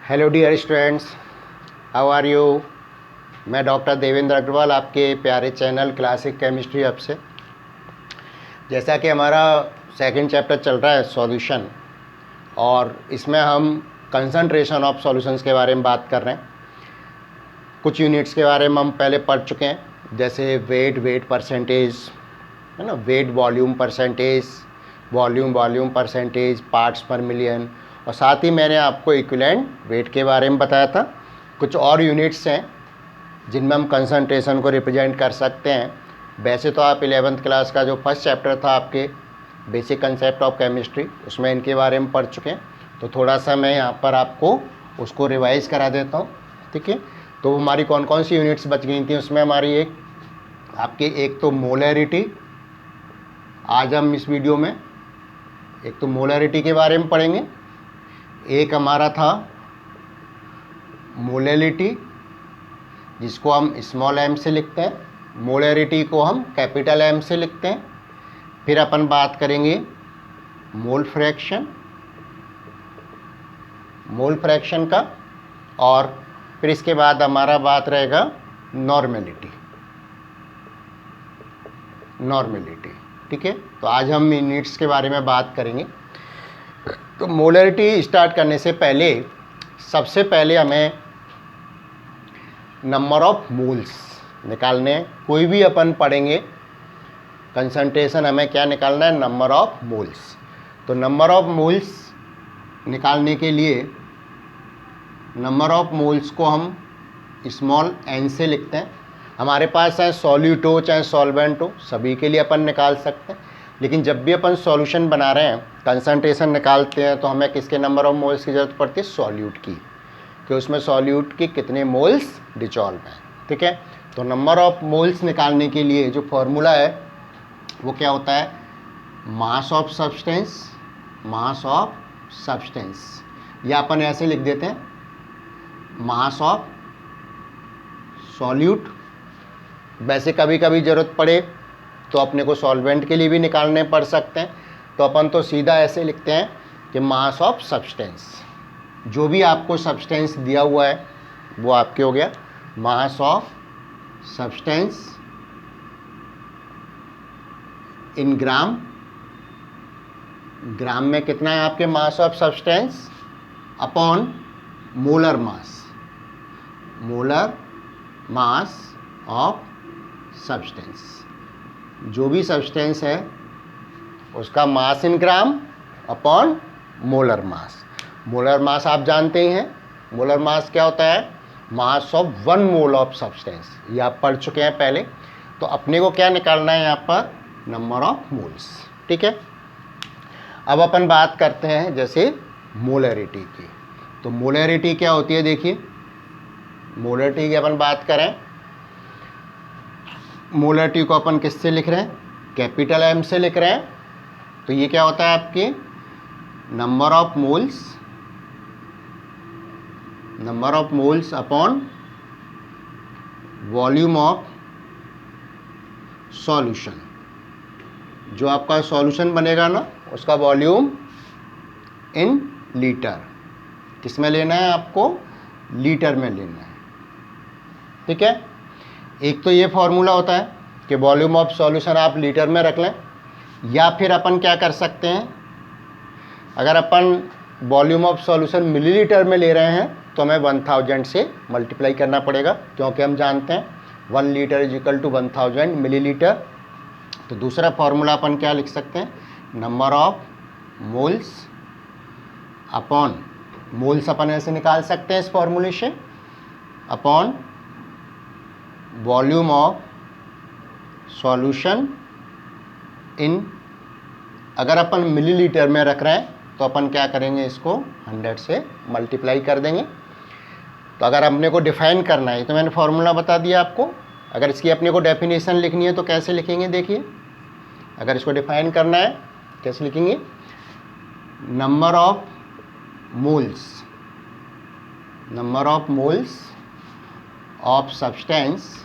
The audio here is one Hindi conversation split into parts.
Hello dear students, how are you. मैं डॉक्टर देवेंद्र अग्रवाल आपके प्यारे चैनल क्लासिक केमिस्ट्री हब से। जैसा कि हमारा सेकंड चैप्टर चल रहा है सॉल्यूशन, और इसमें हम कंसंट्रेशन ऑफ सॉल्यूशंस के बारे में बात कर रहे हैं। कुछ यूनिट्स के बारे में हम पहले पढ़ चुके हैं, जैसे वेट परसेंटेज, है ना, weight volume percentage, volume percentage, parts per million, और साथ ही मैंने आपको इक्विवेलेंट वेट के बारे में बताया था। कुछ और यूनिट्स हैं जिनमें हम कंसंट्रेशन को रिप्रेजेंट कर सकते हैं। वैसे तो आप 11th क्लास का जो फर्स्ट चैप्टर था आपके बेसिक कंसेप्ट ऑफ केमिस्ट्री, उसमें इनके बारे में पढ़ चुके हैं, तो थोड़ा सा मैं यहाँ पर आपको उसको रिवाइज़ करा देता हूँ। ठीक है, तो हमारी कौन कौन सी यूनिट्स बच गई थी उसमें हमारी एक तो मोलैरिटी। आज हम इस वीडियो में एक तो मोलैरिटी के बारे में पढ़ेंगे, एक हमारा था मोलैलिटी जिसको हम स्मॉल m से लिखते हैं, मोलैरिटी को हम कैपिटल M से लिखते हैं। फिर अपन बात करेंगे मोल फ्रैक्शन का, और फिर इसके बाद हमारा बात रहेगा नॉर्मेलिटी। ठीक है, तो आज हम यूनिट्स के बारे में बात करेंगे। तो मोलैरिटी स्टार्ट करने से पहले सबसे पहले हमें नंबर ऑफ मोल्स निकालने हैं। कोई भी अपन पढ़ेंगे कंसंट्रेशन, हमें क्या निकालना है, नंबर ऑफ मोल्स। तो नंबर ऑफ मोल्स निकालने के लिए नंबर ऑफ मोल्स को हम स्मॉल n से लिखते हैं। हमारे पास चाहे सॉल्यूट हो चाहे सॉल्वेंट हो, सभी के लिए अपन निकाल सकते हैं। लेकिन जब भी अपन सॉल्यूशन बना रहे हैं, कंसंट्रेशन निकालते हैं, तो हमें किसके नंबर ऑफ मोल्स की ज़रूरत पड़ती है, सॉल्यूट की, कि उसमें सॉल्यूट की कितने मोल्स डिसॉल्व हैं। ठीक है, तो नंबर ऑफ मोल्स निकालने के लिए जो फॉर्मूला है वो क्या होता है, मास ऑफ सब्सटेंस, या अपन ऐसे लिख देते हैं मास ऑफ सॉल्यूट। वैसे कभी कभी ज़रूरत पड़े तो अपने को सॉल्वेंट के लिए भी निकालने पड़ सकते हैं, तो अपन तो सीधा ऐसे लिखते हैं कि मास ऑफ सब्सटेंस। जो भी आपको सब्सटेंस दिया हुआ है वो आपके हो गया मास ऑफ सब्सटेंस इन ग्राम में कितना है आपके mass of substance upon molar mass of substance. जो भी सब्सटेंस है उसका मास इन ग्राम अपॉन मोलर मास आप जानते ही हैं। मोलर मास क्या होता है, mass of 1 mole of substance, ये आप पढ़ चुके हैं पहले। तो अपने को क्या निकालना है यहाँ पर, नंबर ऑफ मोल्स। ठीक है, अब अपन बात करते हैं जैसे मोलैरिटी की। तो मोलैरिटी क्या होती है, देखिए मोलैरिटी की अपन बात करें, मोलैरिटी को अपन किससे लिख रहे हैं, कैपिटल M से लिख रहे हैं। तो ये क्या होता है आपकी number of moles upon volume of solution. जो आपका सॉल्यूशन बनेगा ना, उसका वॉल्यूम इन लीटर, किस में लेना है आपको, लीटर में लेना है। ठीक है, एक तो ये फॉर्मूला होता है कि वॉल्यूम ऑफ सॉल्यूशन आप लीटर में रख लें, या फिर अपन क्या कर सकते हैं, अगर upon volume of solution millilitre में ले रहे हैं तो हमें 1000 से मल्टीप्लाई करना पड़ेगा, क्योंकि हम जानते हैं 1 litre is equal to 1000 millilitre. तो दूसरा फॉर्मूला अपन क्या लिख सकते हैं, number of moles upon, moles अपन ऐसे निकाल सकते हैं इस फॉर्मूले से, upon volume of solution in, अगर अपन मिलीलीटर में रख रहे हैं तो अपन क्या करेंगे, इसको 100 से मल्टीप्लाई कर देंगे। तो अगर अपने को डिफाइन करना है, तो मैंने फॉर्मूला बता दिया आपको। अगर इसकी अपने को डेफिनेशन लिखनी है तो कैसे लिखेंगे, देखिए अगर इसको डिफाइन करना है कैसे लिखेंगे, number of moles of substance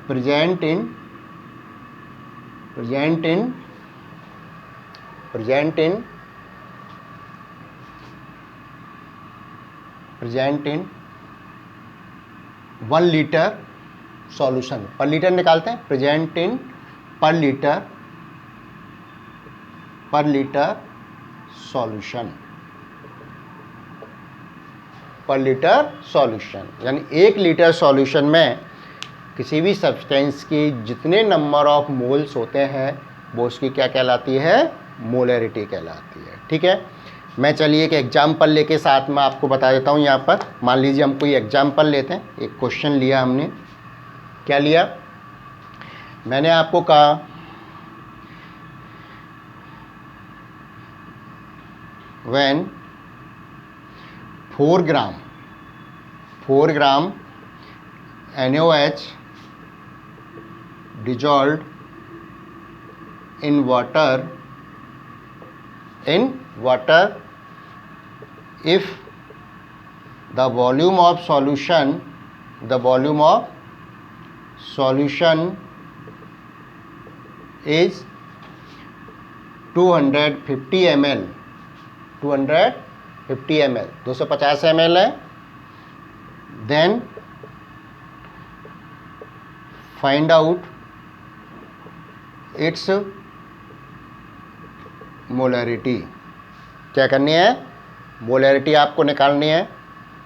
present in present in 1 litre solution, पर लीटर निकालते हैं, प्रेजेंट इन पर लीटर सॉल्यूशन, पर लीटर सॉल्यूशन, यानी 1 लीटर सॉल्यूशन में किसी भी सब्सटेंस की जितने नंबर ऑफ मोल्स होते हैं वो उसकी क्या कहलाती है, मोलैरिटी कहलाती है। ठीक है, मैं चलिए एक एग्जाम्पल लेके साथ में आपको बता देता हूँ। यहाँ पर मान लीजिए हम कोई एग्जाम्पल लेते हैं, एक क्वेश्चन लिया हमने, क्या लिया, मैंने आपको कहा when 4 gram NaOH dissolved in water if the volume of solution is 250 ml, 250 ml 250 ml है, then find out its molarity. क्या करनी है, मोलैरिटी आपको निकालनी है।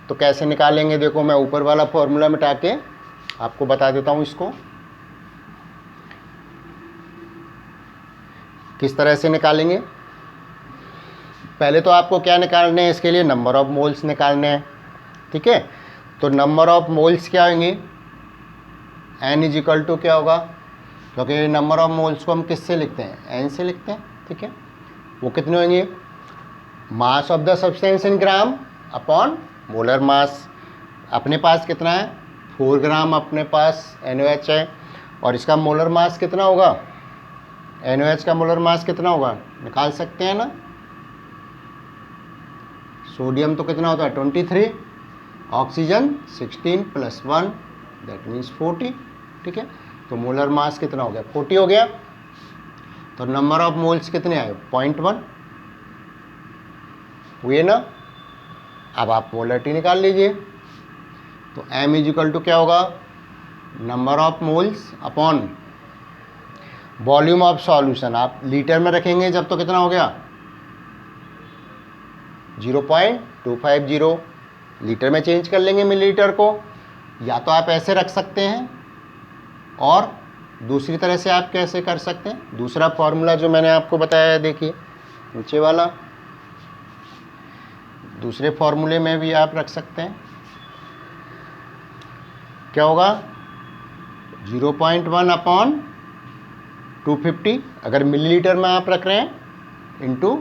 तो कैसे निकालेंगे, देखो मैं ऊपर वाला फॉर्मूला मिटा के आपको बता देता हूँ इसको किस तरह से निकालेंगे। पहले तो आपको क्या निकालने हैं, इसके लिए नंबर ऑफ मोल्स निकालने हैं। ठीक है, तो नंबर ऑफ मोल्स क्या होंगे, n इज इक्वल टू क्या होगा, क्योंकि नंबर ऑफ मोल्स को हम किससे लिखते हैं, n से लिखते हैं। ठीक है, वो कितने होंगे, mass of the substance in gram upon molar mass. अपने पास कितना है, 4 ग्राम अपने पास NaOH है, और इसका मोलर मास कितना होगा, NaOH का मोलर मास कितना होगा, निकाल सकते हैं ना। सोडियम तो कितना होता है 23, ऑक्सीजन 16 + 1 दैट मीन्स 40। ठीक है, तो मोलर मास कितना हो गया, 40 हो गया। तो नंबर ऑफ मोल्स कितने आए, 0.1 हुए ना। अब आप मोलैरिटी निकाल लीजिए। तो m इज इक्वल टू क्या होगा, number of moles upon volume of solution. आप लीटर में रखेंगे जब तो कितना हो गया 0.250, लीटर में चेंज कर लेंगे मिलीलीटर को, या तो आप ऐसे रख सकते हैं, और दूसरी तरह से आप कैसे कर सकते हैं, दूसरा फॉर्मूला जो मैंने आपको बताया है, देखिए नीचे वाला, दूसरे फॉर्मूले में भी आप रख सकते हैं। क्या होगा 0.1 अपॉन 250, अगर मिलीलीटर में आप रख रहे हैं, इंटू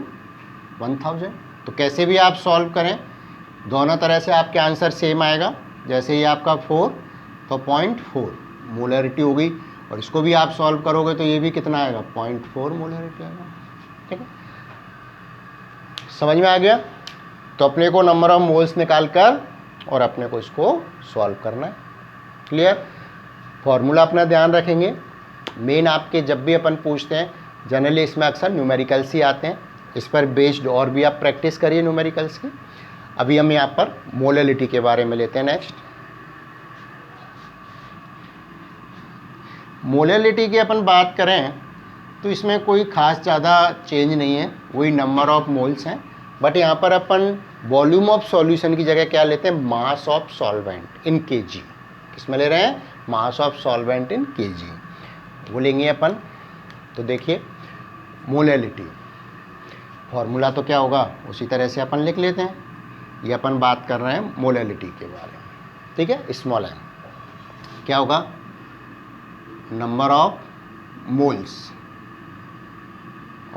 1000। तो कैसे भी आप सॉल्व करें, दोनों तरह से आपके आंसर सेम आएगा। जैसे ही आपका 4 तो 0.4 मोलैरिटी हो गई, और इसको भी आप सॉल्व करोगे तो ये भी कितना आएगा, 0.4 मोलैरिटी आएगा। ठीक है, समझ में आ गया। तो अपने को नंबर ऑफ मोल्स निकाल कर और अपने को इसको सॉल्व करना है। क्लियर, फॉर्मूला अपना ध्यान रखेंगे। मेन आपके जब भी अपन पूछते हैं, जनरली इसमें अक्सर न्यूमेरिकल्स ही आते हैं, इस पर बेस्ड और भी आप प्रैक्टिस करिए न्यूमेरिकल्स की। अभी हम यहाँ पर मोलैरिटी के बारे में लेते हैं नेक्स्ट। मोलैरिटी की अपन बात करें तो इसमें कोई खास ज़्यादा चेंज नहीं है, वही नंबर ऑफ मोल्स हैं, बट यहाँ पर अपन वॉल्यूम ऑफ सॉल्यूशन की जगह क्या लेते हैं, मास ऑफ सॉल्वेंट इन kg। किसमें ले रहे हैं, मास ऑफ सॉल्वेंट इन kg, वो लेंगे अपन। तो देखिए मोलैरिटी फॉर्मूला तो क्या होगा, उसी तरह से अपन लिख लेते हैं। ये अपन बात कर रहे हैं मोलैरिटी के बारे में। ठीक है, स्मॉल m क्या होगा, number of moles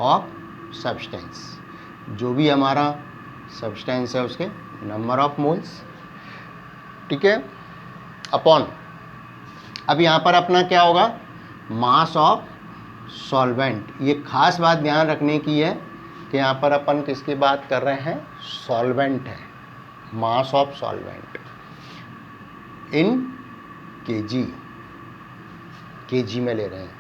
of substance, जो भी हमारा सब्सटेंस है उसके नंबर ऑफ मोल्स। ठीक है, अपॉन, अब यहाँ पर अपना क्या होगा, मास ऑफ सॉल्वेंट। ये खास बात ध्यान रखने की है कि यहाँ पर अपन किसकी बात कर रहे हैं, सॉल्वेंट है, मास ऑफ सॉल्वेंट इन kg में ले रहे हैं।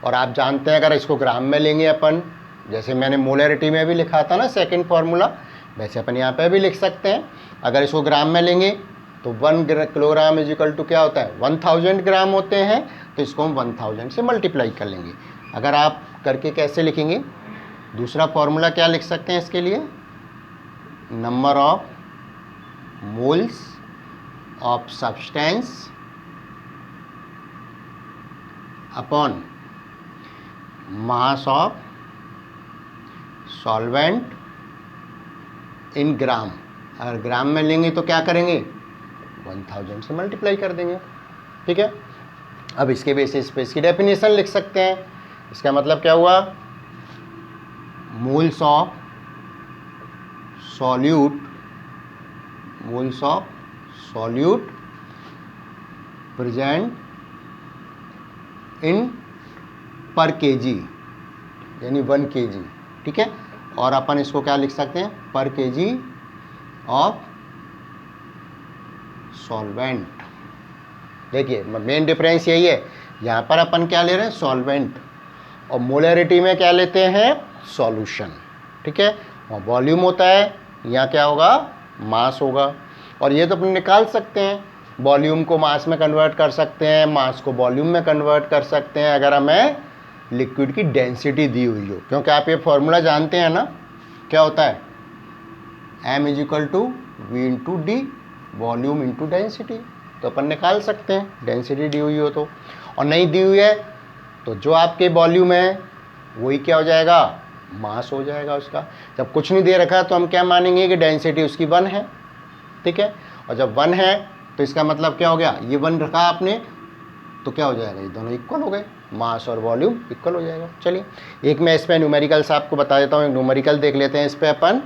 और आप जानते हैं अगर इसको ग्राम में लेंगे अपन, जैसे मैंने मोलैरिटी में भी लिखा था ना सेकंड फार्मूला, वैसे अपन यहाँ पे भी लिख सकते हैं। अगर इसको ग्राम में लेंगे तो 1 किलोग्राम इज इक्वल टू क्या होता है, 1000 ग्राम होते हैं, तो इसको हम 1000 से मल्टीप्लाई कर लेंगे। अगर आप करके कैसे लिखेंगे, दूसरा फॉर्मूला क्या लिख सकते हैं इसके लिए, number of moles of substance upon mass of solvent in gram. अगर ग्राम में लेंगे तो क्या करेंगे, 1000 से मल्टीप्लाई कर देंगे। ठीक है, अब इसके बेसिस पे इसकी डेफिनेशन लिख सकते हैं। इसका मतलब क्या हुआ, moles of solute, moles of solute present in पर केजी, यानी 1 kg। ठीक है, और अपन इसको क्या लिख सकते हैं, पर केजी ऑफ सॉल्वेंट। देखिए मेन डिफरेंस यही है, यहाँ पर अपन क्या ले रहे हैं, सॉल्वेंट, और मोलरिटी में क्या लेते हैं, सॉल्यूशन। ठीक है, और वॉल्यूम होता है, यहाँ क्या होगा, मास होगा। और ये तो अपन निकाल सकते हैं, वॉल्यूम को मास में कन्वर्ट कर सकते हैं, मास को वॉल्यूम में कन्वर्ट कर सकते हैं, अगर हमें लिक्विड की डेंसिटी दी हुई हो। क्योंकि आप ये फॉर्मूला जानते हैं ना, क्या होता है, m is equal to V into D, volume into density. तो अपन निकाल सकते हैं डेंसिटी दी हुई हो तो, और नहीं दी हुई है तो जो आपके वॉल्यूम है वही क्या हो जाएगा, मास हो जाएगा उसका। जब कुछ नहीं दे रखा तो हम क्या मानेंगे कि डेंसिटी उसकी 1 है। ठीक है, और जब 1 है तो इसका मतलब क्या हो गया, ये 1 रखा आपने तो क्या हो जाएगा, ये दोनों इक्वल हो गए, मास और वॉल्यूम इक्वल हो जाएगा। चलिए एक मैं इस पर न्यूमेरिकल्स आपको बता देता हूँ, एक न्यूमेरिकल देख लेते हैं इस पर अपन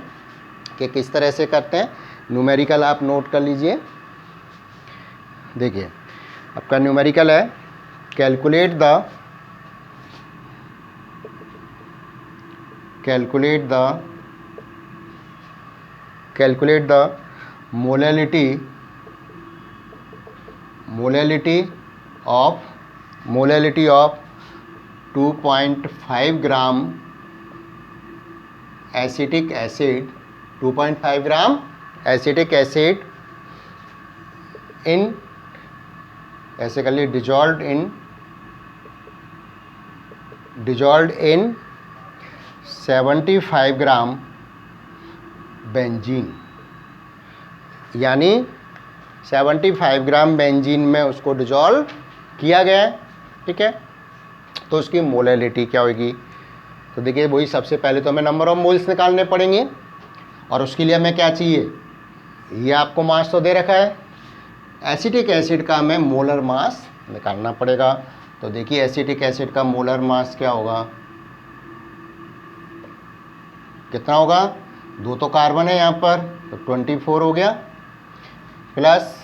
कि किस तरह से करते हैं। न्यूमेरिकल आप नोट कर लीजिए। देखिए आपका न्यूमेरिकल है, calculate the molality of 2.5 gram acetic acid, 2.5 gram acetic acid in, ऐसे कर लिए, डिजॉल्व्ड इन 75 ग्राम बेंजीन, यानी 75 ग्राम बेंजीन में उसको डिजॉल्व किया गया है। ठीक है, तो उसकी मोलैलिटी क्या होगी, तो देखिए वही सबसे पहले तो हमें नंबर ऑफ मोल्स निकालने पड़ेंगे, और उसके लिए हमें क्या चाहिए, ये आपको मास तो दे रखा है, एसिटिक एसिड का हमें मोलर मास निकालना पड़ेगा। तो देखिए एसिटिक एसिड का मोलर मास क्या होगा, कितना होगा, 2 तो कार्बन है यहाँ पर तो 24 हो गया, प्लस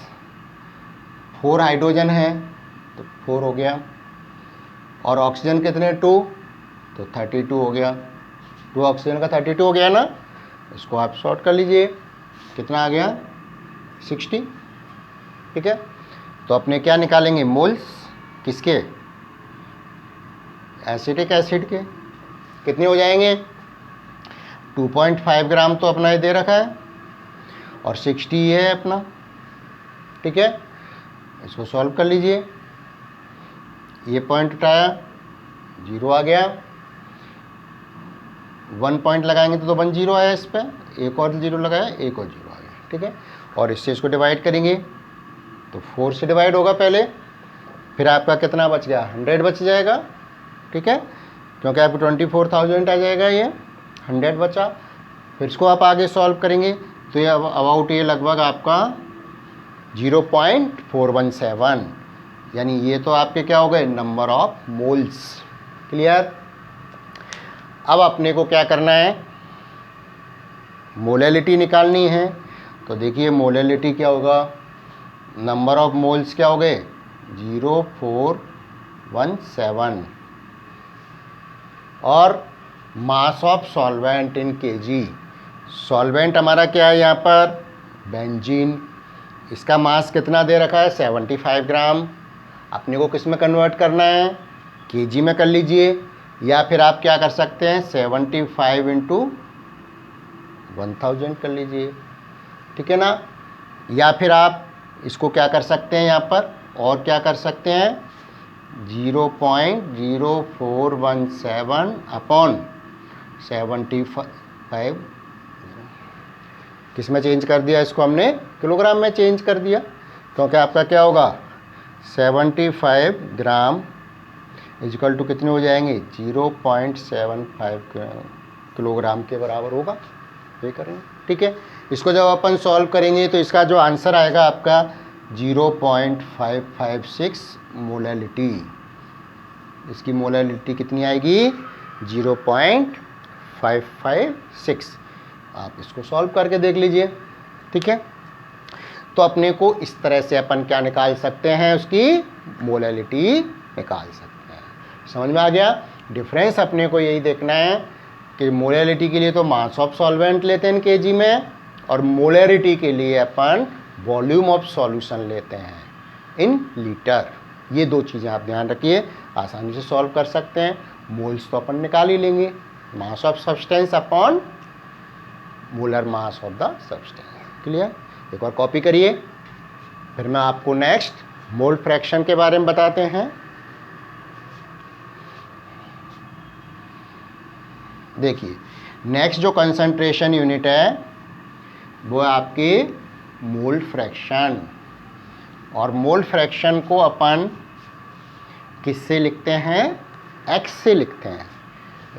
4 हाइड्रोजन है तो 4 हो गया, और ऑक्सीजन कितने 2 तो 32 हो गया, 2 ऑक्सीजन का 32 हो गया ना। इसको आप शॉर्ट कर लीजिए, कितना आ गया 60। ठीक है, तो अपने क्या निकालेंगे, मोल्स किसके, एसिटिक एसिड के, कितने हो जाएंगे, 2.5 ग्राम तो अपना ये दे रखा है और 60 ये है अपना। ठीक है, इसको सॉल्व कर लीजिए, ये पॉइंट उठाया 0 आ गया, 1 पॉइंट लगाएंगे तो 1 0 आया, इस पर एक और 0 लगाया, एक और 0 आ गया। ठीक है, और इससे इसको डिवाइड करेंगे तो 4 से डिवाइड होगा पहले, फिर आपका कितना बच गया, 100 बच जाएगा। ठीक है, क्योंकि आपको 24,000 आ जाएगा, ये 100 बचा। फिर इसको आप आगे सॉल्व करेंगे तो ये अबाउट ये लगभग आपका 0.417, यानी ये तो आपके क्या हो गए, नंबर ऑफ मोल्स। क्लियर। अब अपने को क्या करना है, मोलैलिटी निकालनी है। तो देखिए मोलैलिटी क्या होगा, नंबर ऑफ मोल्स क्या हो गए 0.417, और मास of solvent in KG, solvent हमारा क्या है यहाँ पर, बेंजीन, इसका मास कितना दे रखा है 75 ग्राम। अपने को किस में कन्वर्ट करना है, केजी में कर लीजिए, या फिर आप क्या कर सकते हैं 75 इंटू 1000 कर लीजिए, ठीक है ना। या फिर आप इसको क्या कर सकते हैं यहाँ पर, और क्या कर सकते हैं, 0.0417 अपॉन 75, किस में चेंज कर दिया इसको हमने, किलोग्राम में चेंज कर दिया, क्योंकि आपका क्या होगा 75 ग्राम इजिकल टू कितने हो जाएंगे, 0.75 किलोग्राम के बराबर होगा, ये करेंगे, ठीक है। इसको जब अपन सॉल्व करेंगे तो इसका जो आंसर आएगा आपका 0.556 मोलैलिटी, इसकी मोलैलिटी कितनी आएगी 0.556। आप इसको सॉल्व करके देख लीजिए, ठीक है। तो अपने को इस तरह से अपन क्या निकाल सकते हैं, उसकी मोलैलिटी निकाल सकते हैं। समझ में आ गया। डिफरेंस अपने को यही देखना है कि मोलैलिटी के लिए तो मास ऑफ सॉल्वेंट लेते हैं केजी में, और मोलैरिटी के लिए अपन वॉल्यूम ऑफ सॉल्यूशन लेते हैं इन लीटर। ये दो चीज़ें आप ध्यान रखिए, आसानी से सॉल्व कर सकते हैं। मोल्स तो अपन निकाल ही लेंगे, mass of substance upon molar mass of the substance. Clear. एक और कॉपी करिए, फिर मैं आपको नेक्स्ट मोल फ्रैक्शन के बारे में बताते हैं। देखिए नेक्स्ट जो कंसंट्रेशन यूनिट है वो है आपकी मोल फ्रैक्शन, और मोल फ्रैक्शन को अपन किससे लिखते हैं, एक्स से लिखते हैं।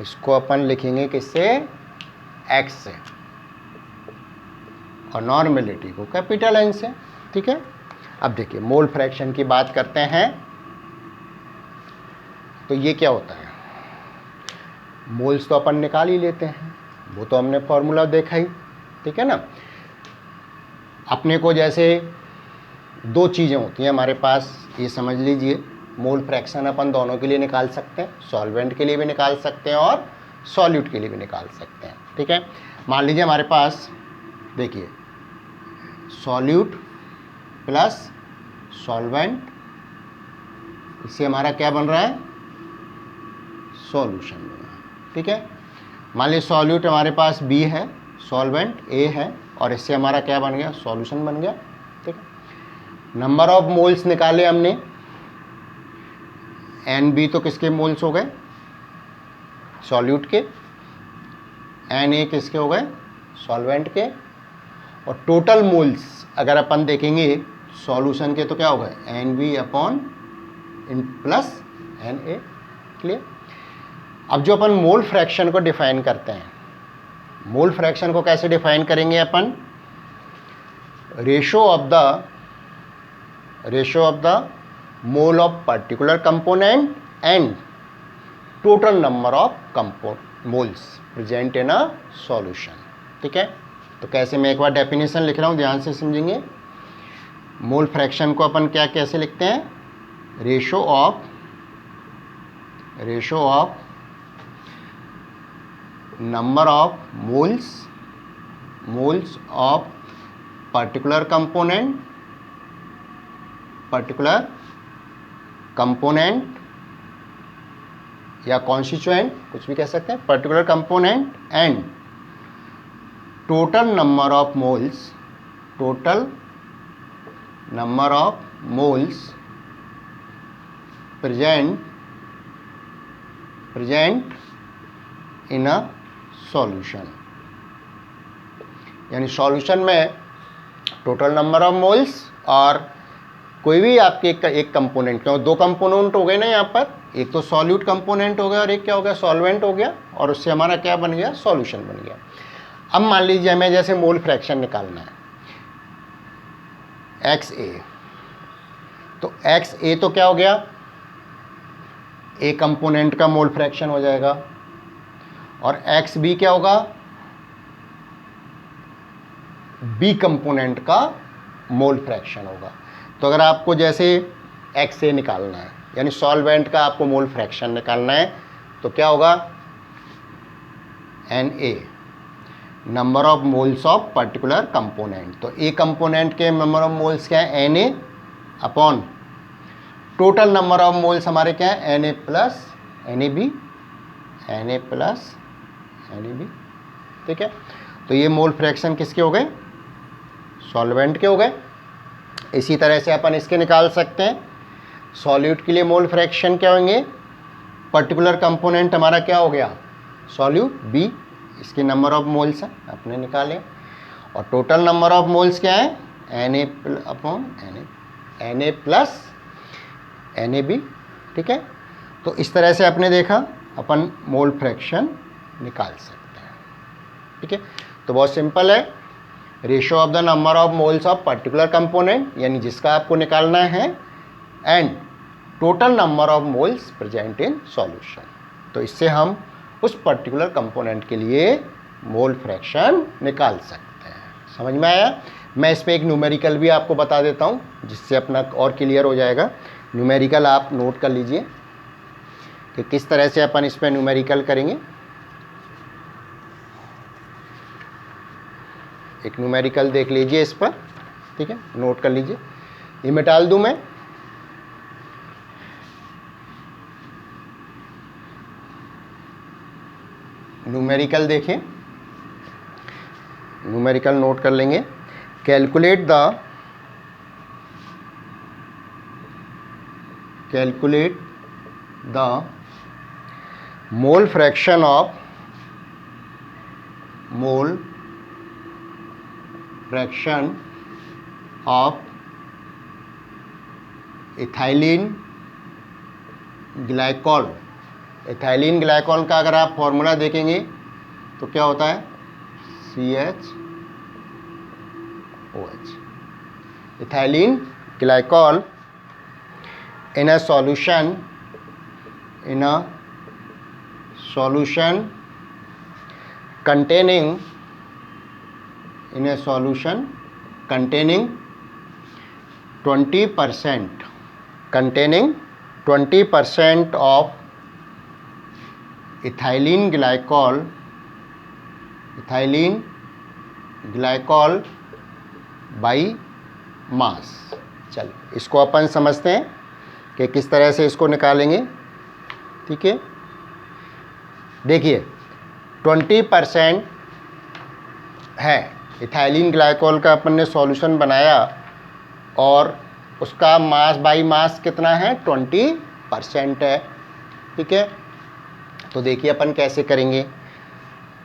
इसको अपन लिखेंगे किससे, एक्स से, और नॉर्मेलिटी को कैपिटल एन से, ठीक है। अब देखिए मोल फ्रैक्शन की बात करते हैं, तो ये क्या होता है, मोल्स तो अपन निकाल ही लेते हैं, वो तो हमने फॉर्मूला देखा ही, ठीक है ना। अपने को जैसे दो चीज़ें होती हैं हमारे पास, ये समझ लीजिए, मोल फ्रैक्शन अपन दोनों के लिए निकाल सकते हैं, सॉल्वेंट के लिए भी निकाल सकते हैं और सॉल्यूट के लिए भी निकाल सकते हैं, ठीक है। मान लीजिए हमारे पास देखिए सॉल्यूट प्लस सॉल्वेंट, इससे हमारा क्या बन रहा है, सॉल्यूशन बन रहा है, ठीक है। मान लीजिए सॉल्यूट हमारे पास बी है, सॉल्वेंट ए है, और इससे हमारा क्या बन गया, सॉल्यूशन बन गया, ठीक है। नंबर ऑफ मोल्स निकाले हमने, एन बी तो किसके मोल्स हो गए, सॉल्यूट के, एन ए किसके हो गए, सॉल्वेंट के, और टोटल मोल्स अगर अपन देखेंगे सॉल्यूशन के तो क्या हो गए, N B upon N plus N A. Clear. अब जो अपन मोल फ्रैक्शन को डिफाइन करते हैं, मोल फ्रैक्शन को कैसे डिफाइन करेंगे अपन, ratio of the mole of particular component and total number of moles present in a solution, ठीक है। तो कैसे, मैं एक बार डेफिनेशन लिख रहा हूँ, ध्यान से समझेंगे। मोल फ्रैक्शन को अपन क्या कैसे लिखते हैं, ratio of number of moles of particular component या कॉन्स्टिट्यूएंट, कुछ भी कह सकते हैं, particular component and total number of moles present in a solution. यानी सॉल्यूशन में टोटल नंबर ऑफ मोल्स और कोई भी आपके एक कंपोनेंट, क्यों दो कंपोनेंट हो गए ना यहाँ पर, एक तो सॉल्यूट कंपोनेंट हो गया और एक क्या हो गया, सॉल्वेंट हो गया, और उससे हमारा क्या बन गया, सॉल्यूशन बन गया। अब मान लीजिए हमें जैसे मोल फ्रैक्शन निकालना है एक्स ए, तो एक्स ए तो क्या हो गया, ए कंपोनेंट का मोल फ्रैक्शन हो जाएगा, और एक्स बी क्या होगा, बी कंपोनेंट का मोल फ्रैक्शन होगा। तो अगर आपको जैसे एक्स ए निकालना है, यानी सॉल्वेंट का आपको मोल फ्रैक्शन निकालना है, तो क्या होगा, N A number of moles of particular component, तो ए कंपोनेंट के नंबर ऑफ मोल्स क्या है, N A upon total number of moles हमारे क्या है, N A plus N A B, ठीक है। तो ये मोल फ्रैक्शन किसके हो गए, सॉल्वेंट के हो गए। इसी तरह से अपन इसके निकाल सकते हैं, सॉल्यूट के लिए मोल फ्रैक्शन क्या होंगे, पर्टिकुलर कंपोनेंट हमारा क्या हो गया, सॉल्यूट बी, इसके नंबर ऑफ मोल्स हैं अपने निकाले, और टोटल नंबर ऑफ मोल्स क्या है, Na upon Na plus NaB, ठीक है। तो इस तरह से आपने देखा अपन मोल फ्रैक्शन निकाल सकते हैं, ठीक है। तो बहुत सिंपल है, ratio of the number of moles of particular component, यानी जिसका आपको निकालना है, and total number of moles present in solution. तो इससे हम उस पर्टिकुलर कंपोनेंट के लिए मोल फ्रैक्शन निकाल सकते हैं। समझ में आया। मैं इस पर एक न्यूमेरिकल भी आपको बता देता हूँ, जिससे अपना और क्लियर हो जाएगा। न्यूमेरिकल आप नोट कर लीजिए कि किस तरह से अपन इस पर न्यूमेरिकल करेंगे। एक न्यूमेरिकल देख लीजिए इस पर, ठीक है, नोट कर लीजिए। ये मैं डाल दूँ, मैं न्यूमेरिकल देखें, न्यूमेरिकल नोट कर लेंगे। Calculate the mole fraction of ethylene glycol. Ethylene glycol का अगर आप फॉर्मूला देखेंगे तो क्या होता है, CHOH। Ethylene glycol in a solution containing 20% of ethylene glycol by mass। चलो इसको अपन समझते हैं कि किस तरह से इसको निकालेंगे, ठीक है। देखिए 20% है इथाइलिन ग्लाइकॉल का, अपन ने सॉल्यूशन बनाया और उसका मास बाई मास कितना है, 20% है, ठीक है। तो देखिए अपन कैसे करेंगे,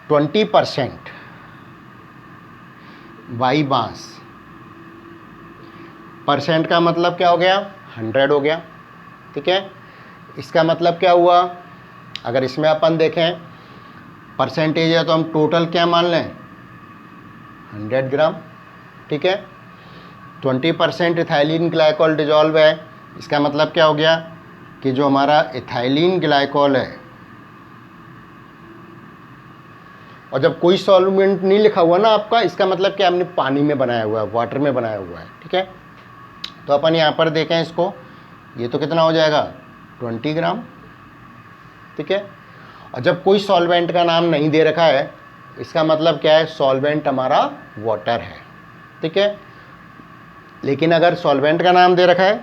20% बाई मास, परसेंट का मतलब क्या हो गया, 100 हो गया, ठीक है। इसका मतलब क्या हुआ, अगर इसमें अपन देखें परसेंटेज है तो हम टोटल क्या मान लें, 100 ग्राम, ठीक है। 20% इथाइलिन ग्लाइकॉल डिजॉल्व है, इसका मतलब क्या हो गया कि जो हमारा इथाइलिन ग्लाइकॉल है, और जब कोई सॉल्वेंट नहीं लिखा हुआ ना आपका, इसका मतलब क्या, हमने पानी में बनाया हुआ है, वाटर में बनाया हुआ है, ठीक है। तो अपन यहाँ पर देखें इसको, ये तो कितना हो जाएगा, 20 ग्राम, ठीक है। और जब कोई सॉल्वेंट का नाम नहीं दे रखा है, इसका मतलब क्या है, सॉल्वेंट हमारा वाटर है, ठीक है। लेकिन अगर सॉल्वेंट का नाम दे रखा है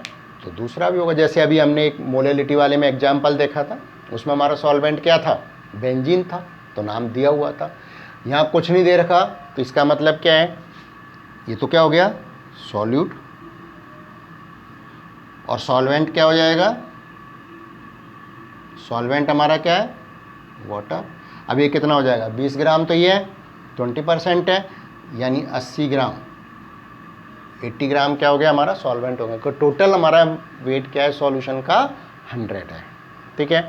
तो दूसरा भी होगा। जैसे अभी हमने एक मोलेलिटी वाले में एग्जाम्पल देखा था, उसमें हमारा सॉल्वेंट क्या था, बेंजीन था, तो नाम दिया हुआ था। यहाँ कुछ नहीं दे रखा तो इसका मतलब क्या है, ये तो क्या हो गया, सॉल्यूट, और सॉल्वेंट क्या हो जाएगा, सॉल्वेंट हमारा क्या है, वाटर। अब ये कितना हो जाएगा, 20 ग्राम, तो ये 20% है, यानी 80 ग्राम, 80 ग्राम क्या हो गया हमारा, सॉल्वेंट हो गया। तो टोटल हमारा वेट क्या है सॉल्यूशन का, 100 है, ठीक है।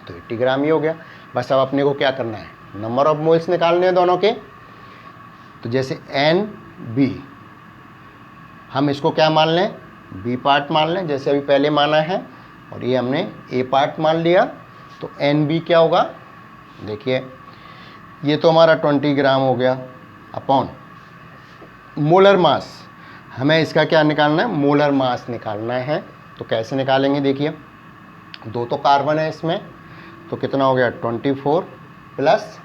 तो 80 ग्राम ही हो गया। बस अब अपने को क्या करना है, नंबर ऑफ मोल्स निकालने हैं दोनों के। तो जैसे NB, हम इसको क्या मान लें, B पार्ट मान लें, जैसे अभी पहले माना है, और ये हमने A पार्ट मान लिया। तो NB क्या होगा, देखिए ये तो हमारा 20 ग्राम हो गया, अपॉन मोलर मास, हमें इसका क्या निकालना है, मोलर मास निकालना है। तो कैसे निकालेंगे, देखिए दो तो कार्बन है इसमें, तो कितना हो गया, 24 प्लस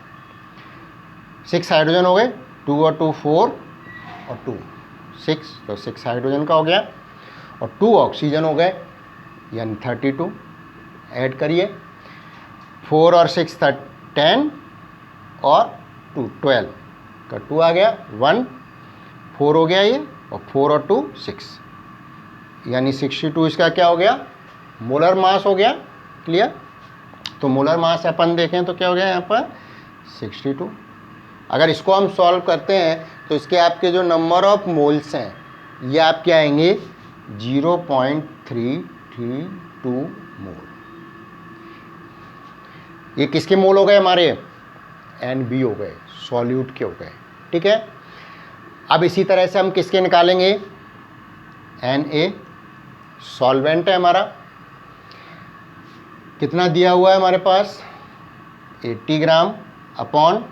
6 हाइड्रोजन हो गए, 2 और 2 4 और 2 6, तो 6 हाइड्रोजन का हो गया, और 2 ऑक्सीजन हो गए, यानी 32। ऐड करिए, 4 और 6 10 और 2 12, का 2 आ गया, 1 4 हो गया ये, और 4 और 2 6, यानी 62 इसका क्या हो गया, मोलर मास हो गया। क्लियर। तो मोलर मास अपन देखें तो क्या हो गया यहाँ पर 62। अगर इसको हम सॉल्व करते हैं तो इसके आपके जो नंबर ऑफ मोल्स हैं ये आपके आएंगे 0.332 मोल। ये किसके मोल हो गए हमारे, NB हो गए, सॉल्यूट के हो गए। ठीक है। अब इसी तरह से हम किसके निकालेंगे, Na, सॉल्वेंट है हमारा, कितना दिया हुआ है हमारे पास 80 ग्राम अपॉन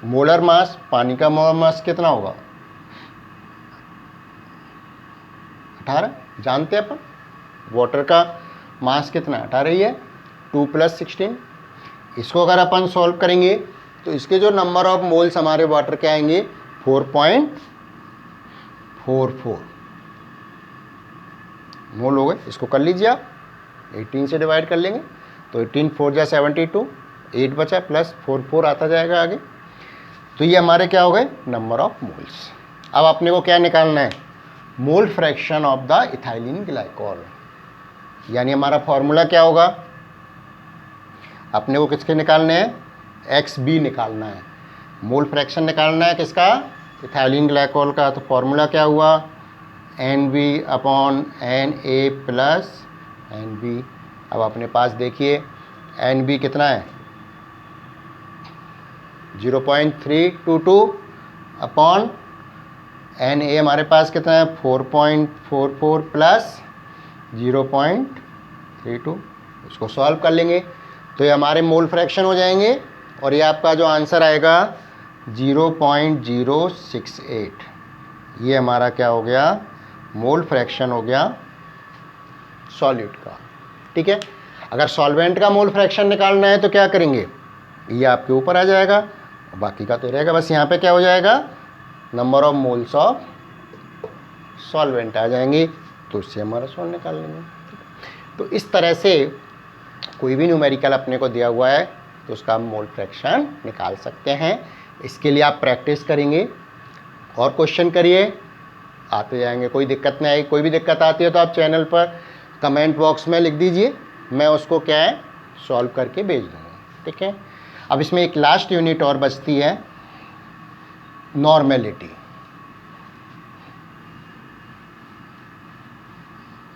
मोलर मास, पानी का मोलर मास कितना होगा 18, जानते हैं अपन। वाटर का मास कितना 18 ही है, 2 + 16। इसको अगर अपन सॉल्व करेंगे तो इसके जो नंबर ऑफ मोल्स हमारे वाटर के आएंगे 4.44 मोल हो गए। इसको कर लीजिए आप, 18 से डिवाइड कर लेंगे तो 18 4 जा 72, 8 बचा प्लस 4 आता जाएगा आगे। तो ये हमारे क्या हो गए नंबर ऑफ मोल्स। अब अपने को क्या निकालना है, mole fraction of the ethylene glycol, यानी हमारा फॉर्मूला क्या होगा, अपने को किसके निकालने हैं, XB निकालना है, मोल फ्रैक्शन निकालना है किसका, इथाइलिन ग्लाइकॉल का। तो फॉर्मूला क्या हुआ, NB/Na + NB। अब अपने पास देखिए NB कितना है 0.322 अपॉन Na हमारे पास कितना है 4.44 + 0.32। इसको सॉल्व कर लेंगे तो ये हमारे मोल फ्रैक्शन हो जाएंगे, और ये आपका जो आंसर आएगा 0.068। ये हमारा क्या हो गया, मोल फ्रैक्शन हो गया सॉल्यूट का। ठीक है। अगर सॉल्वेंट का मोल फ्रैक्शन निकालना है तो क्या करेंगे, ये आपके ऊपर आ जाएगा, बाकी का तो रहेगा, बस यहाँ पे क्या हो जाएगा number of moles of solvent आ जाएंगे, तो उससे हमारा सॉल्व निकाल लेंगे। तो इस तरह से कोई भी न्यूमेरिकल अपने को दिया हुआ है तो उसका हम मोल फ्रैक्शन निकाल सकते हैं। इसके लिए आप प्रैक्टिस करेंगे और क्वेश्चन करिए, आते जाएंगे, कोई दिक्कत नहीं आएगी। कोई भी दिक्कत आती है तो आप चैनल पर कमेंट बॉक्स में लिख दीजिए, मैं उसको क्या है सॉल्व करके भेज दूँगा। ठीक है। अब इसमें एक लास्ट यूनिट और बचती है, नॉर्मेलिटी।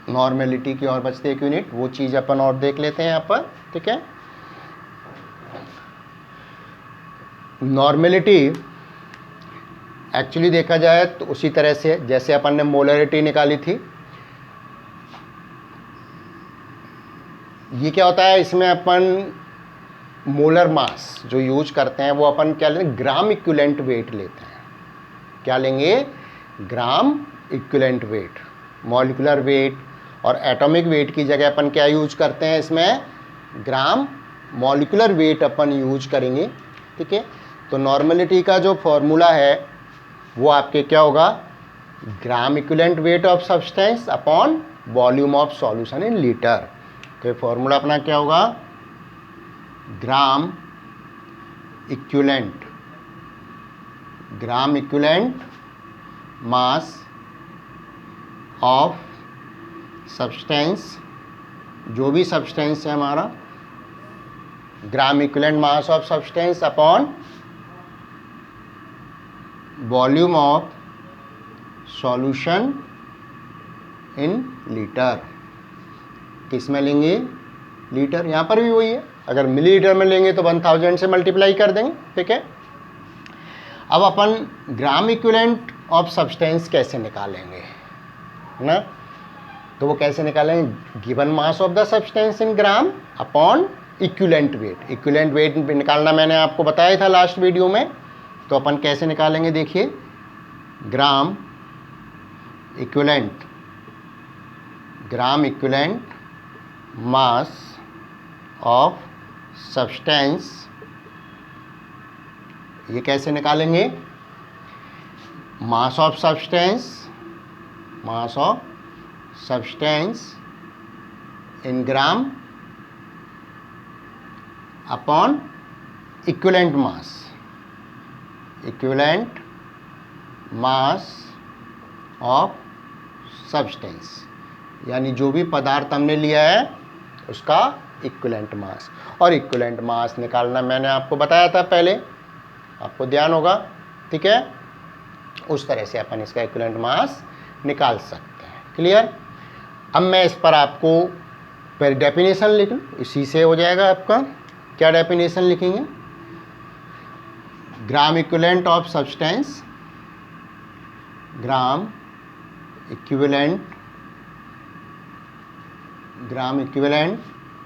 नॉर्मेलिटी की और बचती है एक यूनिट, वो चीज़ अपन और देख लेते हैं यहाँ पर। ठीक है। नॉर्मेलिटी एक्चुअली देखा जाए तो उसी तरह से जैसे अपन ने मोलरिटी निकाली थी, ये क्या होता है, इसमें अपन मोलर मास जो यूज करते हैं वो अपन क्या लेते हैं, ग्राम इक्विवेलेंट वेट लेते हैं। क्या लेंगे, gram equivalent weight. Molecular weight और एटॉमिक वेट की जगह अपन क्या यूज करते हैं, इसमें ग्राम मॉलिक्यूलर वेट अपन यूज करेंगे। ठीक है। तो नॉर्मेलिटी का जो फॉर्मूला है वो आपके क्या होगा, gram equivalent weight of substance upon volume of solution in litre. तो फॉर्मूला अपना क्या होगा, gram equivalent mass of substance, जो भी सब्सटेंस है हमारा, gram equivalent mass of substance upon volume of solution in litre. किस में लेंगे, लीटर। यहाँ पर भी वही है, अगर मिलीलीटर में लेंगे तो 1000 से मल्टीप्लाई कर देंगे। ठीक है। अब अपन ग्राम इक्विवेलेंट ऑफ सब्सटेंस कैसे निकालेंगे ना, तो वो कैसे निकालेंगे, given mass of the substance in gram upon equivalent weight. Equivalent weight निकालना मैंने आपको बताया था लास्ट वीडियो में, तो अपन कैसे निकालेंगे, देखिए gram equivalent mass of substance, ये कैसे निकालेंगे, mass of substance in gram upon equivalent mass equivalent mass of substance, यानी जो भी पदार्थ हमने लिया है उसका इक्विवेलेंट मास। और इक्विवेलेंट मास निकालना मैंने आपको बताया था पहले, आपको ध्यान होगा, ठीक है। उस तरह से अपन इसका इक्विवेलेंट मास निकाल सकते हैं। क्लियर। अब मैं इस पर आपको पहले डेफिनेशन लिख लूँ, इसी से हो जाएगा आपका। क्या डेफिनेशन लिखेंगे? Gram equivalent of substance, gram equivalent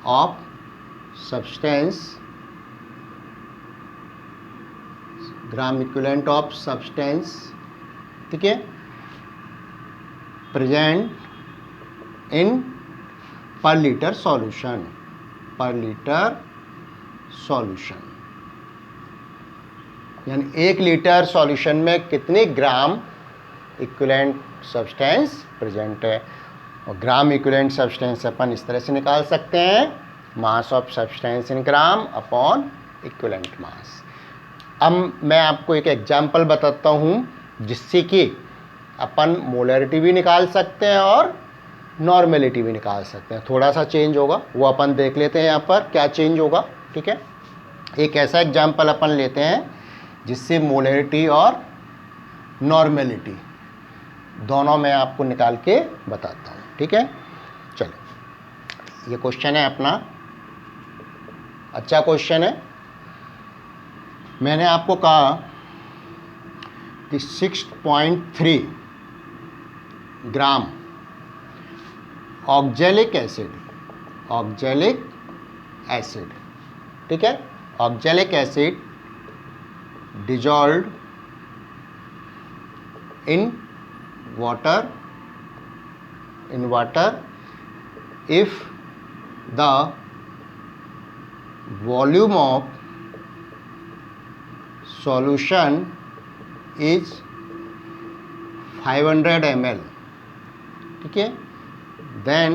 of substance, gram equivalent of substance, ठीक है, प्रेजेंट इन पर लीटर सॉल्यूशन, पर लीटर सॉल्यूशन, यानी 1 लीटर सॉल्यूशन में कितने ग्राम इक्विवेलेंट सब्सटेंस प्रेजेंट है। और ग्राम इक्विवेलेंट सब्सटेंस अपन इस तरह से निकाल सकते हैं, mass of substance in gram upon equivalent mass. अब मैं आपको एक एग्जांपल बताता हूँ जिससे कि अपन मोलरिटी भी निकाल सकते हैं और नॉर्मेलिटी भी निकाल सकते हैं। थोड़ा सा चेंज होगा, वो अपन देख लेते हैं यहाँ पर क्या चेंज होगा, ठीक है। एक ऐसा एग्जांपल अपन लेते हैं जिससे मोलरिटी और नॉर्मेलिटी दोनों मैं आपको निकाल के बताता हूँ, ठीक है। चलो, ये क्वेश्चन है अपना, अच्छा क्वेश्चन है। मैंने आपको कहा कि 6.3 ग्राम ऑक्जेलिक एसिड, ठीक है, oxalic acid dissolved in water if the volume of solution is 500 ml, ठीक है, then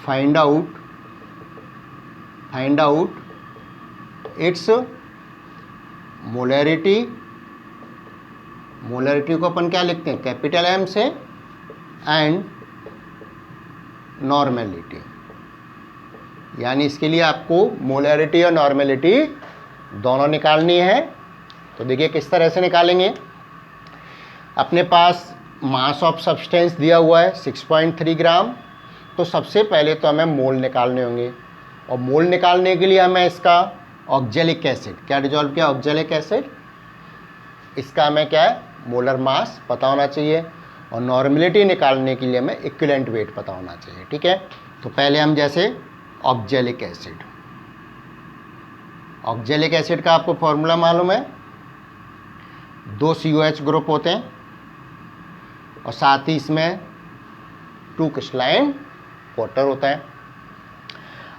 find out its molarity को अपन क्या लिखते हैं, कैपिटल एम से, एंड नॉर्मेलिटी, यानी इसके लिए आपको मोलरिटी और नॉर्मेलिटी दोनों निकालनी है। तो देखिए किस तरह से निकालेंगे। अपने पास मास ऑफ सब्सटेंस दिया हुआ है 6.3 ग्राम, तो सबसे पहले तो हमें मोल निकालने होंगे, और मोल निकालने के लिए हमें इसका ऑक्जेलिक एसिड क्या डिजॉल्व किया, ऑक्जेलिक एसिड, इसका हमें क्या है, मोलर मास पता होना चाहिए, और नॉर्मेलिटी निकालने के लिए हमें इक्विवेलेंट वेट पता होना चाहिए, ठीक है। तो पहले हम जैसे ऑक्जेलिक एसिड का आपको फॉर्मूला मालूम है, 2 COH ग्रुप होते हैं और साथ ही इसमें 2 क्रिस्टलाइन वाटर होता है।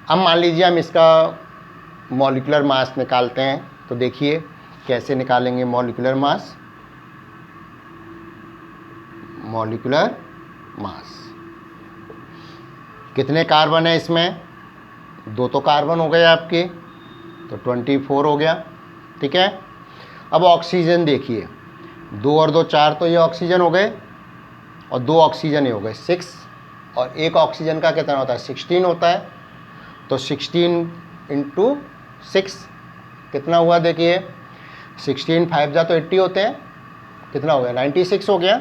अब मान लीजिए हम इसका मॉलिक्यूलर मास निकालते हैं, तो देखिए कैसे निकालेंगे मॉलिक्यूलर मास। कितने कार्बन है इसमें, 2 तो कार्बन हो गए आपके, तो 24 हो गया, ठीक है। अब ऑक्सीजन देखिए, 2 और 2 4, तो ये ऑक्सीजन हो गए, और 2 ऑक्सीजन ये हो गए 6, और एक ऑक्सीजन का कितना होता है, 16 होता है। तो 16 × 6 कितना हुआ, देखिए 16 5 जा तो 80 होते हैं, कितना हो गया, 96 हो गया।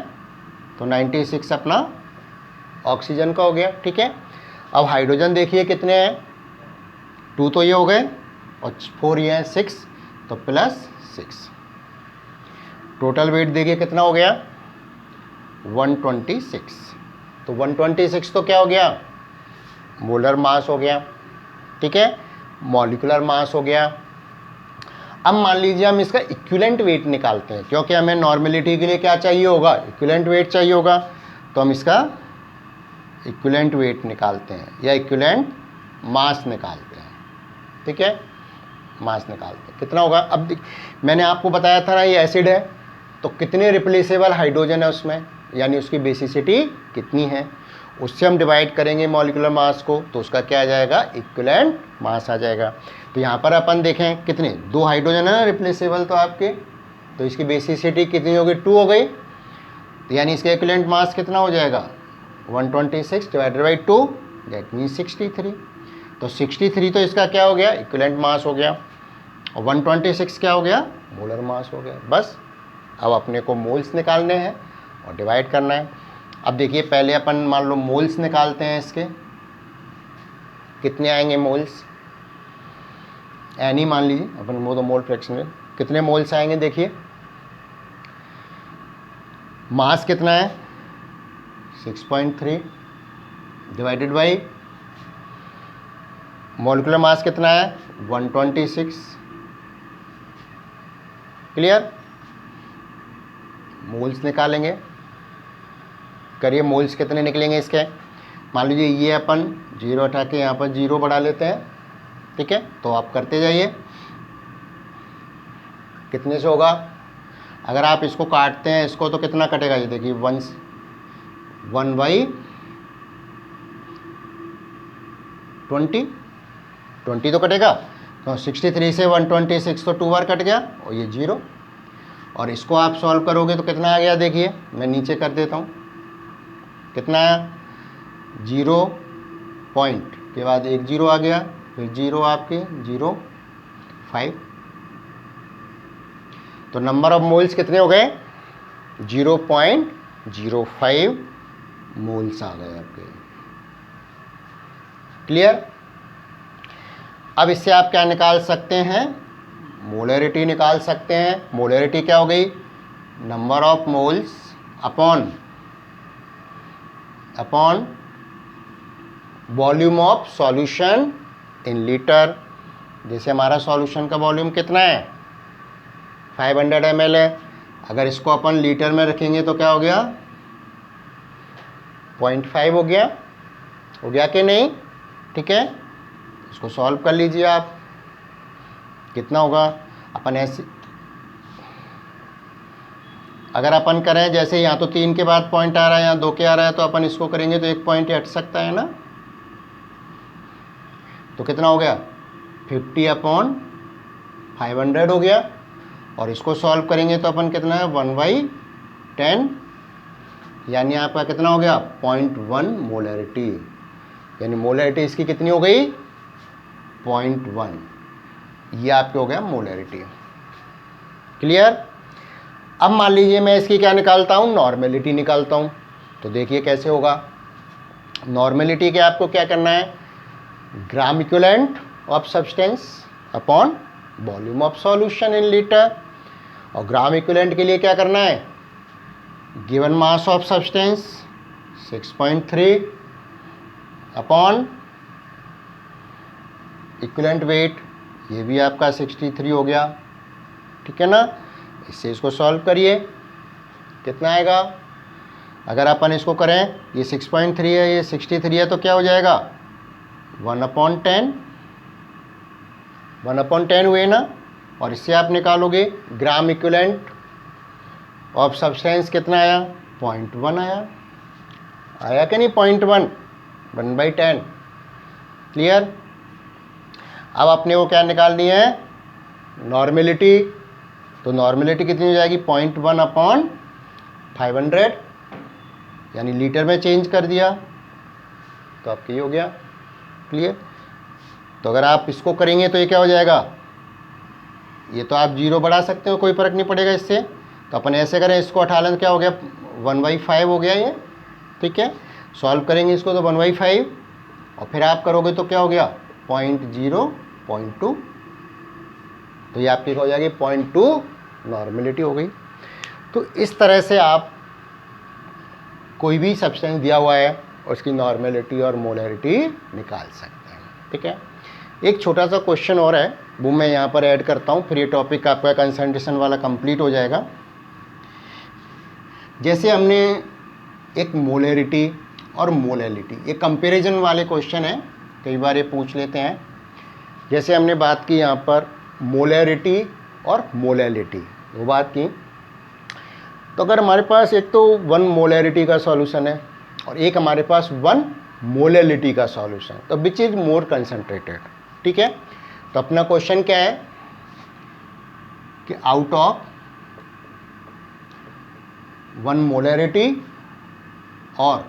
तो 96 अपना ऑक्सीजन का हो गया, ठीक है। अब हाइड्रोजन देखिए कितने हैं, 2 तो ये हो गए और 4 ये हैं 6, तो +6। टोटल वेट देखिए कितना हो गया, 126। तो 126 तो क्या हो गया, मोलर मास हो गया, ठीक है, मॉलिक्यूलर मास हो गया। अब मान लीजिए हम इसका इक्विवेलेंट वेट निकालते हैं, क्योंकि हमें नॉर्मेलिटी के लिए क्या चाहिए होगा, इक्विवेलेंट वेट चाहिए होगा। तो हम इसका इक्विवेलेंट वेट निकालते हैं या इक्विवेलेंट मास निकालते हैं, ठीक है, मास निकालते हैं। कितना होगा, अब मैंने आपको बताया था ना ये एसिड है, तो कितने रिप्लेसेबल हाइड्रोजन है उसमें, यानी उसकी बेसिसिटी कितनी है, उससे हम डिवाइड करेंगे मॉलिक्यूलर मास को, तो उसका क्या आ जाएगा, इक्विवेलेंट मास आ जाएगा। तो यहाँ पर अपन देखें कितने, 2 हाइड्रोजन है ना रिप्लेसेबल, तो आपके तो इसकी बेसिसिटी कितनी हो गई, 2 हो गई। तो यानी इसका इक्विवेलेंट मास कितना हो जाएगा, 126 डिवाइडेड बाई 2, दैट मीन्स 63। तो 63 तो इसका क्या हो गया, इक्विवेलेंट मास हो गया, और 126 क्या हो गया, मोलर मास हो गया। बस अब अपने को मोल्स निकालने हैं और डिवाइड करना है। अब देखिए पहले अपन मान लो मोल्स निकालते हैं इसके, कितने आएंगे मोल्स, एन ही मान लीजिए अपन, वो तो मोल फ्रैक्शन में कितने मोल्स आएंगे। देखिए मास कितना है 6.3 डिवाइडेड बाई मॉलिक्यूलर मास कितना है 126। क्लियर, मोल्स निकालेंगे, करिए मोल्स कितने निकलेंगे इसके। मान लीजिए ये अपन 0 हटा के यहाँ पर 0 बढ़ा लेते हैं, ठीक है, तो आप करते जाइए कितने से होगा। अगर आप इसको काटते हैं इसको तो कितना कटेगा, ये देखिए 1/20 तो कटेगा, तो 63 से 126 तो 2 बार कट गया और ये 0। और इसको आप सॉल्व करोगे तो कितना आ गया, देखिए मैं नीचे कर देता हूँ, कितना आया 0 पॉइंट के बाद एक 0 आ गया, फिर 0 आपके 0.5। तो नंबर ऑफ मोल्स कितने हो गए 0.05 मोल्स आ गए आपके। क्लियर, अब इससे आप क्या निकाल सकते हैं, मोलरिटी निकाल सकते हैं। मोलरिटी क्या हो गई, number of moles upon volume of solution in litre. जैसे हमारा सॉल्यूशन का वॉल्यूम कितना है 500 ml है, अगर इसको अपन लीटर में रखेंगे तो क्या हो गया 0.5 हो गया कि नहीं, ठीक है। इसको सॉल्व कर लीजिए आप, कितना होगा। अपन ऐसे अगर अपन करें, जैसे यहाँ तो 3 के बाद पॉइंट आ रहा है, यहाँ 2 के आ रहा है, तो अपन इसको करेंगे तो एक पॉइंट हट सकता है ना। तो कितना हो गया 50/500 हो गया। और इसको सॉल्व करेंगे तो अपन कितना है 1/10, यानी आपका कितना हो गया 0.1 मोलरिटी, यानी मोलरिटी इसकी कितनी हो गई 0.1, ये आपके हो गया मोलरिटी। क्लियर। अब मान लीजिए मैं इसकी क्या निकालता हूँ, नॉर्मेलिटी निकालता हूँ। तो देखिए कैसे होगा, नॉर्मेलिटी के आपको क्या करना है, gram equivalent of substance upon volume of solution in litre. और ग्राम इक्विवेलेंट के लिए क्या करना है, given mass of substance 6.3 upon equivalent weight, ये भी आपका 63 हो गया, ठीक है ना। इससे इसको सॉल्व करिए, कितना आएगा। अगर अपन इसको करें, ये 6.3 है, ये 63 है, तो क्या हो जाएगा 1/10, 1/10 हुए ना। और इससे आप निकालोगे ग्राम इक्विवेलेंट ऑफ सब्सटेंस कितना आया 0.1 आया कि नहीं 0.1, 1/10। क्लियर। अब अपने को क्या निकालनी है, नॉर्मेलिटी। तो नॉर्मेलिटी कितनी हो जाएगी 0.1/500, यानी लीटर में चेंज कर दिया तो आपके ये हो गया। क्लियर। तो अगर आप इसको करेंगे तो ये क्या हो जाएगा, ये तो आप 0 बढ़ा सकते हो, कोई फ़र्क नहीं पड़ेगा इससे। तो अपन ऐसे करें, इसको हटा लें तो क्या हो गया 1/5 हो गया ये, ठीक है। सॉल्व करेंगे इसको तो 1/5, और फिर आप करोगे तो क्या हो गया 0.2, तो ये आपकी हो जाएगी 0.2 नॉर्मेलिटी हो गई। तो इस तरह से आप कोई भी सब्सटेंस दिया हुआ है उसकी नॉर्मेलिटी और मोलरिटी निकाल सकते हैं, ठीक है। एक छोटा सा क्वेश्चन और है, वो मैं यहाँ पर ऐड करता हूँ, फिर ये टॉपिक आपका कंसंट्रेशन वाला कंप्लीट हो जाएगा। जैसे हमने एक मोलरिटी और मोलैलिटी, ये कंपैरिजन वाले क्वेश्चन है, कई बार ये पूछ लेते हैं। जैसे हमने बात की यहाँ पर मोलैरिटी और मोलैलिटी, वो बात की। तो अगर हमारे पास एक तो 1 मोलैरिटी का सॉल्यूशन है और एक हमारे पास 1 मोलैलिटी का सॉल्यूशन, तो विच इज मोर कंसंट्रेटेड। ठीक है, तो अपना क्वेश्चन क्या है कि आउट ऑफ 1 मोलैरिटी और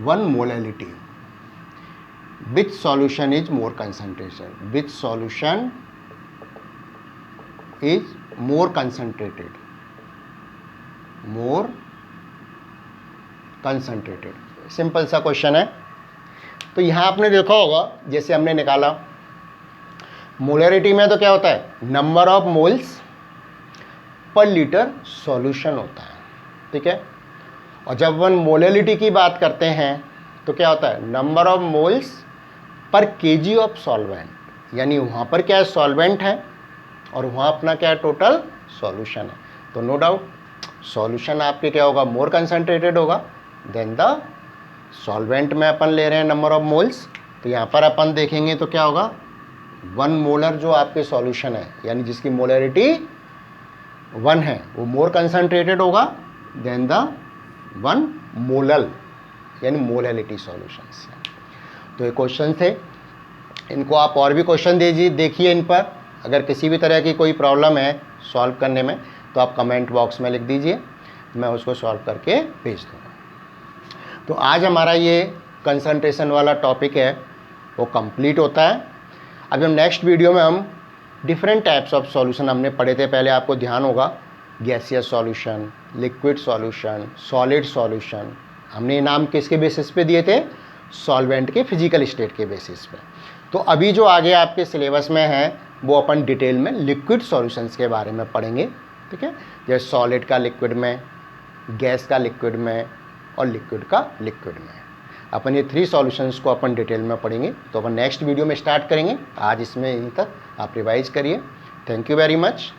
1 molality which solution is more concentration, which solution is more concentrated, more concentrated. Simple सा क्वेश्चन है। तो यहाँ आपने देखा होगा जैसे हमने निकाला मोलैरिटी में, तो क्या होता है number of moles per litre solution होता है। ठीक है, और जब 1 मोलैलिटी की बात करते हैं तो क्या होता है number of moles per KG of solvent, यानी वहाँ पर क्या है सॉल्वेंट है और वहाँ अपना क्या है टोटल सॉल्यूशन है। तो नो डाउट सॉल्यूशन आपके क्या होगा मोर कंसंट्रेटेड होगा देन द सॉल्वेंट में अपन ले रहे हैं नंबर ऑफ मोल्स। तो यहाँ पर अपन देखेंगे तो क्या होगा 1 मोलर जो आपके सॉल्यूशन है यानी जिसकी मोलैरिटी 1 है वो मोर कंसंट्रेटेड होगा देन द 1 मोलल यानी मोलैलिटी सॉल्यूशंस। तो ये क्वेश्चन थे, इनको आप और भी क्वेश्चन देखिए इन पर। अगर किसी भी तरह की कोई प्रॉब्लम है सॉल्व करने में तो आप कमेंट बॉक्स में लिख दीजिए, मैं उसको सॉल्व करके भेज दूँगा। तो आज हमारा ये कंसंट्रेशन वाला टॉपिक है वो कंप्लीट होता है। अब हम नेक्स्ट वीडियो में हम डिफरेंट टाइप्स ऑफ सॉल्यूशन हमने पढ़े थे, पहले आपको ध्यान होगा gaseous solution, liquid solution, solid solution. हमने नाम किसके बेसिस पे दिए थे सॉल्वेंट के फिजिकल स्टेट के बेसिस पे। तो अभी जो आगे आपके सिलेबस में है वो अपन डिटेल में लिक्विड सॉल्यूशंस के बारे में पढ़ेंगे। ठीक है, जैसे सॉलिड का लिक्विड में, गैस का लिक्विड में और लिक्विड का लिक्विड में। अपन ये 3 सॉल्यूशंस को अपन डिटेल में पढ़ेंगे। तो अपन नेक्स्ट वीडियो में स्टार्ट करेंगे। आज इसमें यहीं तक आप रिवाइज करिए। Thank you very much.